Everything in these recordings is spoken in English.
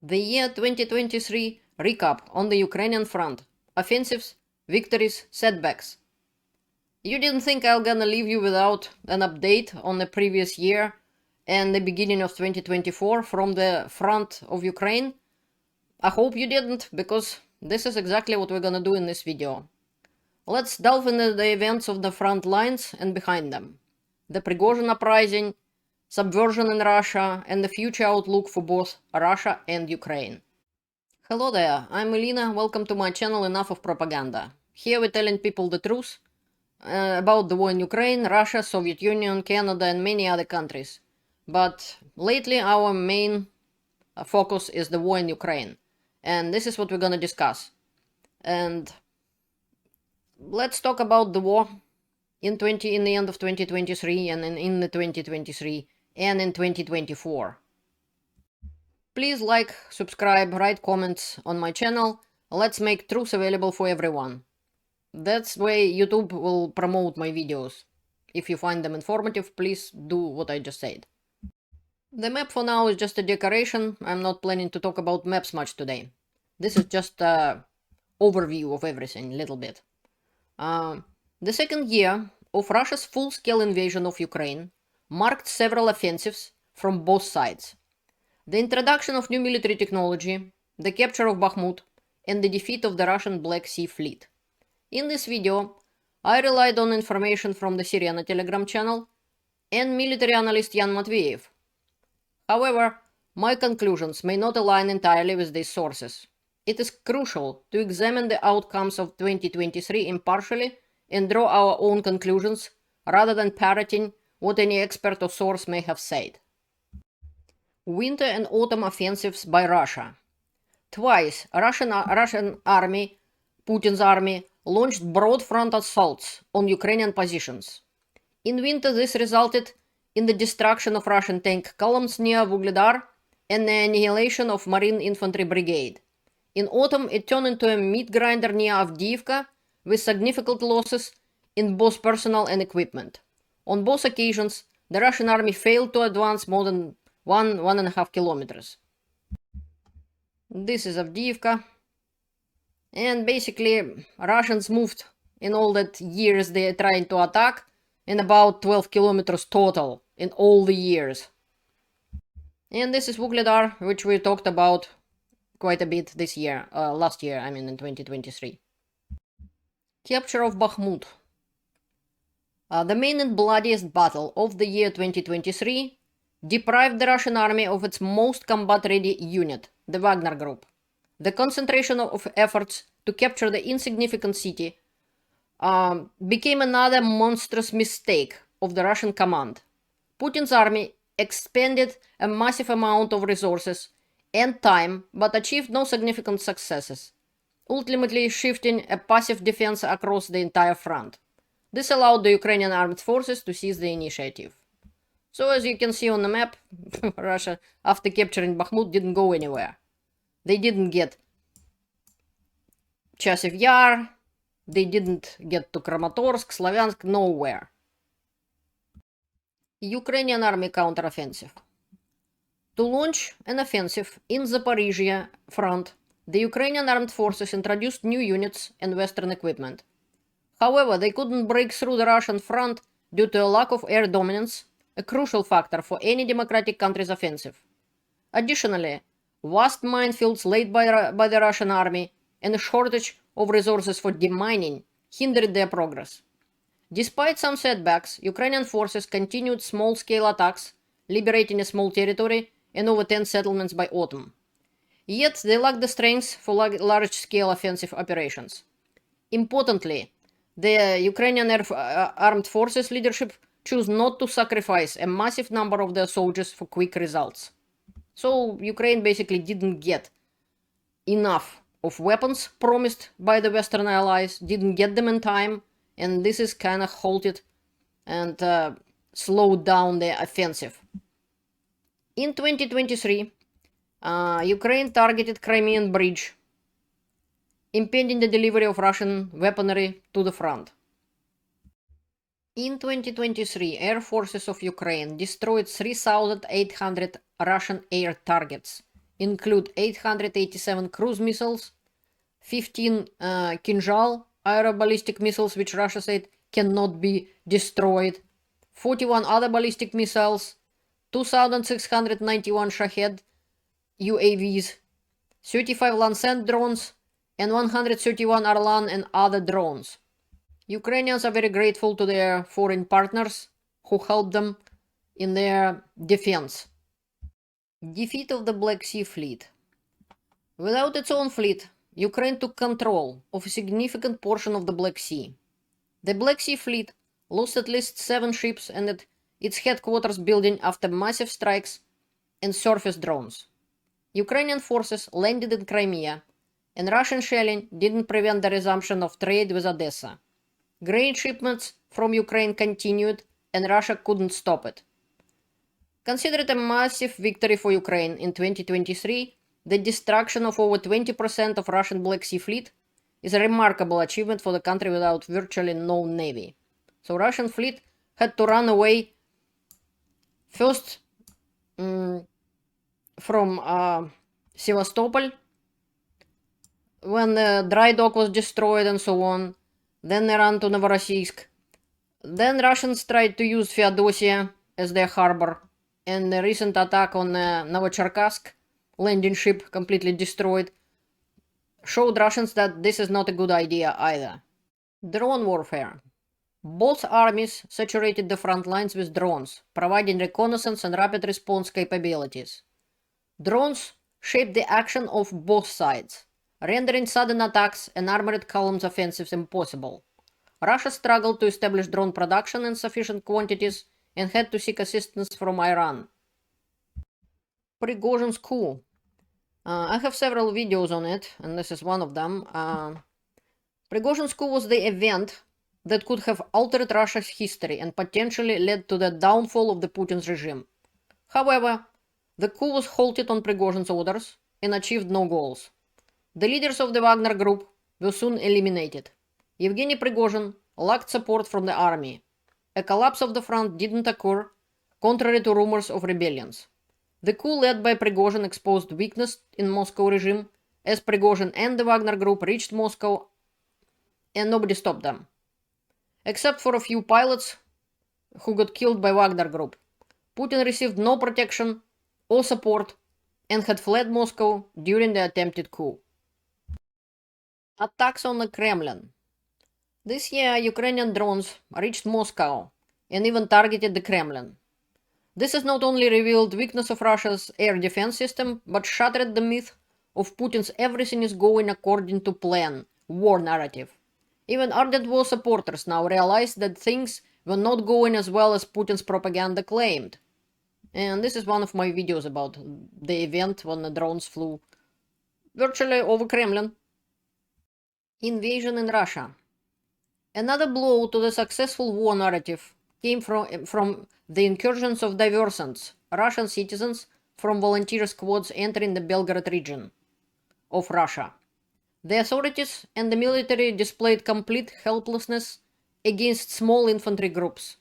The year 2023 recap on the Ukrainian front. Offensives, victories, setbacks. You didn't think I'm gonna leave you without an update on the previous year and the beginning of 2024 from the front of Ukraine? I hope you didn't, because this is exactly what we're gonna do in this video. Let's delve into the events of the front lines and behind them. The Prigozhin uprising, subversion in Russia, and the future outlook for both Russia and Ukraine. Hello there, I'm Elena, welcome to my channel Enough of Propaganda. Here we're telling people the truth about the war in Ukraine, Russia, Soviet Union, Canada, and many other countries. But lately our main focus is the war in Ukraine. And this is what we're gonna discuss. And let's talk about the war in the end of 2023 and in the 2023 and in 2024. Please like, subscribe, write comments on my channel. Let's make truth available for everyone. That's the way YouTube will promote my videos. If you find them informative, please do what I just said. The map for now is just a decoration. I'm not planning to talk about maps much today. This is just an overview of everything, a little bit. The second year of Russia's full-scale invasion of Ukraine marked several offensives from both sides. The introduction of new military technology, the capture of Bakhmut, and the defeat of the Russian Black Sea Fleet. In this video, I relied on information from the Syrian Telegram channel and military analyst Yan Matveyev. However, my conclusions may not align entirely with these sources. It is crucial to examine the outcomes of 2023 impartially and draw our own conclusions rather than parroting what any expert or source may have said. Winter and autumn offensives by Russia. Twice, Russian army, Putin's army, launched broad front assaults on Ukrainian positions. In winter, this resulted in the destruction of Russian tank columns near Vuhledar and the annihilation of Marine Infantry Brigade. In autumn, it turned into a meat grinder near Avdiivka with significant losses in both personnel and equipment. On both occasions, the Russian army failed to advance more than 1.5 kilometers. This is Avdiivka. And basically, Russians moved in all that years they are trying to attack in about 12 kilometers total in all the years. And this is Vuhledar, which we talked about quite a bit this year, last year, I mean in 2023. Capture of Bakhmut. The main and bloodiest battle of the year 2023 deprived the Russian army of its most combat-ready unit, the Wagner Group. The concentration of efforts to capture the insignificant city became another monstrous mistake of the Russian command. Putin's army expended a massive amount of resources and time, but achieved no significant successes, ultimately shifting a passive defense across the entire front. This allowed the Ukrainian armed forces to seize the initiative. So as you can see on the map, Russia, after capturing Bakhmut, didn't go anywhere. They didn't get Chasiv Yar, they didn't get to Kramatorsk, Slavyansk, nowhere. Ukrainian army counteroffensive. To launch an offensive in Zaporizhia front, the Ukrainian armed forces introduced new units and Western equipment. However, they couldn't break through the Russian front due to a lack of air dominance, a crucial factor for any democratic country's offensive. Additionally, vast minefields laid by the Russian army and a shortage of resources for demining hindered their progress. Despite some setbacks, Ukrainian forces continued small-scale attacks, liberating a small territory and over 10 settlements by autumn. Yet they lacked the strength for large-scale offensive operations. Importantly, the Ukrainian armed forces leadership chose not to sacrifice a massive number of their soldiers for quick results. So Ukraine basically didn't get enough of weapons promised by the Western allies, didn't get them in time, and this is kind of halted and slowed down the offensive. In 2023, Ukraine targeted Crimean Bridge, impeding the delivery of Russian weaponry to the front. In 2023, air forces of Ukraine destroyed 3,800 Russian air targets include 887 cruise missiles, 15 Kinzhal aeroballistic missiles, which Russia said cannot be destroyed, 41 other ballistic missiles, 2,691 Shahed UAVs, 35 Lancet drones, and 131 Arlan and other drones. Ukrainians are very grateful to their foreign partners who helped them in their defense. Defeat of the Black Sea Fleet. Without its own fleet, Ukraine took control of a significant portion of the Black Sea. The Black Sea Fleet lost at least 7 ships and its headquarters building after massive strikes and surface drones. Ukrainian forces landed in Crimea, and Russian shelling didn't prevent the resumption of trade with Odessa. Grain shipments from Ukraine continued, and Russia couldn't stop it. Considered a massive victory for Ukraine in 2023, the destruction of over 20% of Russian Black Sea Fleet is a remarkable achievement for the country without virtually no navy. So Russian fleet had to run away first from Sevastopol, when the dry dock was destroyed and so on. Then they ran to Novorossiysk. Then Russians tried to use Feodosia as their harbor, and the recent attack on Novocherkassk landing ship, completely destroyed, showed Russians that this is not a good idea either. Drone warfare. Both armies saturated the front lines with drones, providing reconnaissance and rapid response capabilities. Drones shaped the action of both sides, rendering sudden attacks and armored columns offensives impossible. Russia struggled to establish drone production in sufficient quantities and had to seek assistance from Iran. Prigozhin's coup. I have several videos on it, and this is one of them. Prigozhin's coup was the event that could have altered Russia's history and potentially led to the downfall of the Putin's regime. However, the coup was halted on Prigozhin's orders and achieved no goals. The leaders of the Wagner Group were soon eliminated. Yevgeny Prigozhin lacked support from the army. A collapse of the front didn't occur, contrary to rumors of rebellions. The coup led by Prigozhin exposed weakness in Moscow regime, as Prigozhin and the Wagner Group reached Moscow and nobody stopped them. Except for a few pilots who got killed by Wagner Group. Putin received no protection or support and had fled Moscow during the attempted coup. Attacks on the Kremlin. This year, Ukrainian drones reached Moscow and even targeted the Kremlin. This has not only revealed weakness of Russia's air defense system, but shattered the myth of Putin's everything is going according to plan war narrative. Even ardent war supporters now realize that things were not going as well as Putin's propaganda claimed. And this is one of my videos about the event when the drones flew virtually over Kremlin. Invasion in Russia. Another blow to the successful war narrative came from the incursions of diversants, Russian citizens from volunteer squads entering the Belgorod region of Russia. The authorities and the military displayed complete helplessness against small infantry groups.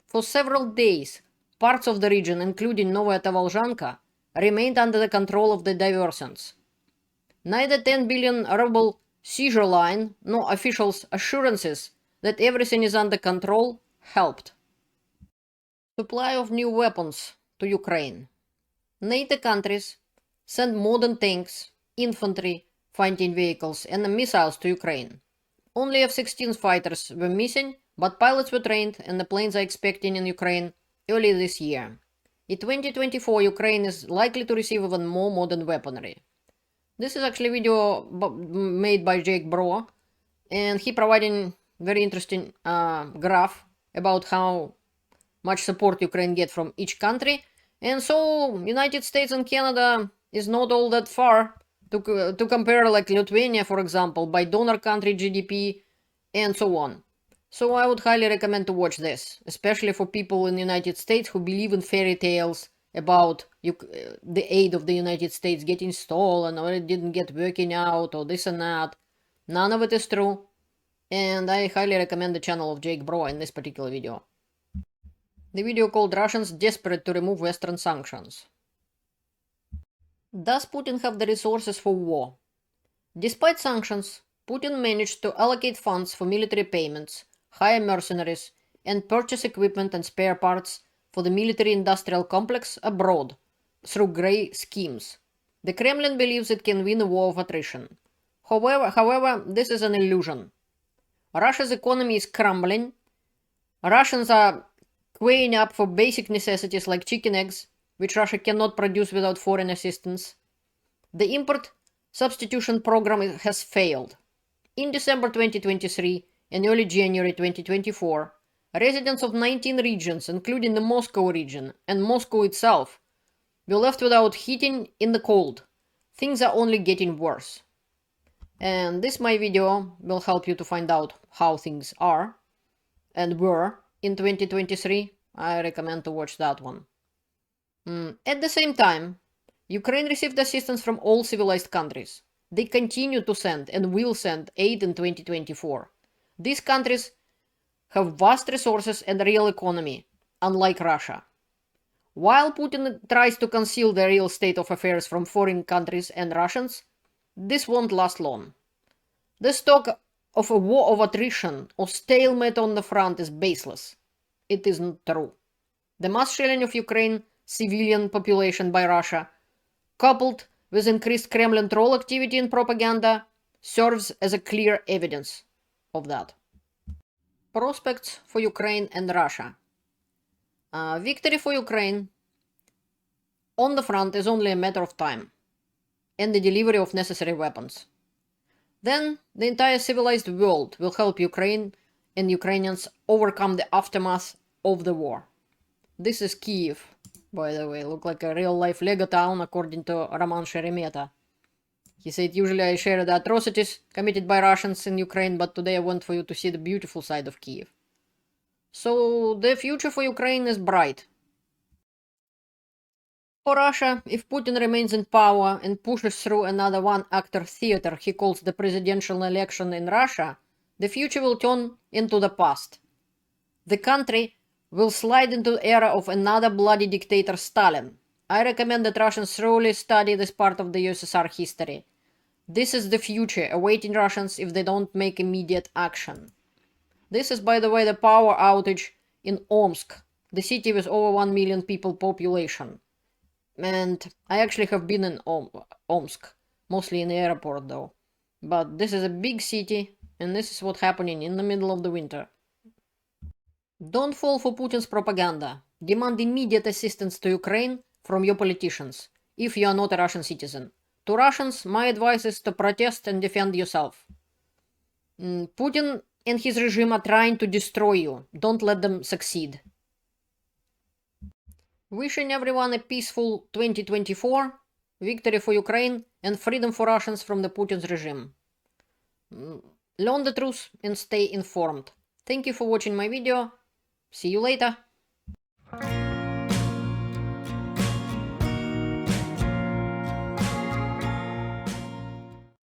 For several days, parts of the region, including Novaya Tovolzhanka, remained under the control of the diversants. Neither 10 billion ruble seizure line nor officials' assurances that everything is under control helped. Supply of new weapons to Ukraine. NATO countries sent modern tanks, infantry, fighting vehicles, and missiles to Ukraine. Only F-16 fighters were missing, but pilots were trained and the planes are expecting in Ukraine early this year. In 2024, Ukraine is likely to receive even more modern weaponry. This is actually a video made by Jake Bro, and he providing very interesting graph about how much support Ukraine get from each country. And so United States and Canada is not all that far to compare, like Lithuania, for example, by donor country GDP and so on. So I would highly recommend to watch this, especially for people in the United States who believe in fairy tales about the aid of the United States getting stolen or it didn't get working out or this and that. None of it is true. And I highly recommend the channel of Jake Bro in this particular video. The video called Russians Desperate to Remove Western Sanctions. Does Putin have the resources for war? Despite sanctions, Putin managed to allocate funds for military payments, hire mercenaries, and purchase equipment and spare parts for the military-industrial complex abroad through grey schemes. The Kremlin believes it can win a war of attrition. However, this is an illusion. Russia's economy is crumbling. Russians are queuing up for basic necessities like chicken eggs, which Russia cannot produce without foreign assistance. The import substitution program has failed. In December 2023 and early January 2024, residents of 19 regions, including the Moscow region and Moscow itself, were left without heating in the cold. Things are only getting worse. And this my video will help you to find out how things are and were in 2023. I recommend to watch that one. At the same time, Ukraine received assistance from all civilized countries. They continue to send and will send aid in 2024. These countries have vast resources and a real economy, unlike Russia. While Putin tries to conceal the real state of affairs from foreign countries and Russians, this won't last long. This talk of a war of attrition or stalemate on the front is baseless. It isn't true. The mass shelling of Ukraine's civilian population by Russia, coupled with increased Kremlin troll activity and propaganda, serves as a clear evidence of that. Prospects for Ukraine and Russia. Victory for Ukraine on the front is only a matter of time, and the delivery of necessary weapons. Then the entire civilized world will help Ukraine and Ukrainians overcome the aftermath of the war. This is Kyiv, by the way. Look like a real-life Lego town, according to Roman Sheremeta. He said, usually I share the atrocities committed by Russians in Ukraine, but today I want for you to see the beautiful side of Kyiv. So the future for Ukraine is bright. For Russia, if Putin remains in power and pushes through another one-actor theater he calls the presidential election in Russia, the future will turn into the past. The country will slide into the era of another bloody dictator, Stalin. I recommend that Russians thoroughly study this part of the USSR history. This is the future awaiting Russians if they don't make immediate action. This is, by the way, the power outage in Omsk, the city with over 1 million people population. And I actually have been in Omsk, mostly in the airport though. But this is a big city, and this is what's happening in the middle of the winter. Don't fall for Putin's propaganda. Demand immediate assistance to Ukraine from your politicians, if you are not a Russian citizen. To Russians, my advice is to protest and defend yourself. Putin and his regime are trying to destroy you. Don't let them succeed. Wishing everyone a peaceful 2024, victory for Ukraine, and freedom for Russians from the Putin's regime. Learn the truth and stay informed. Thank you for watching my video. See you later.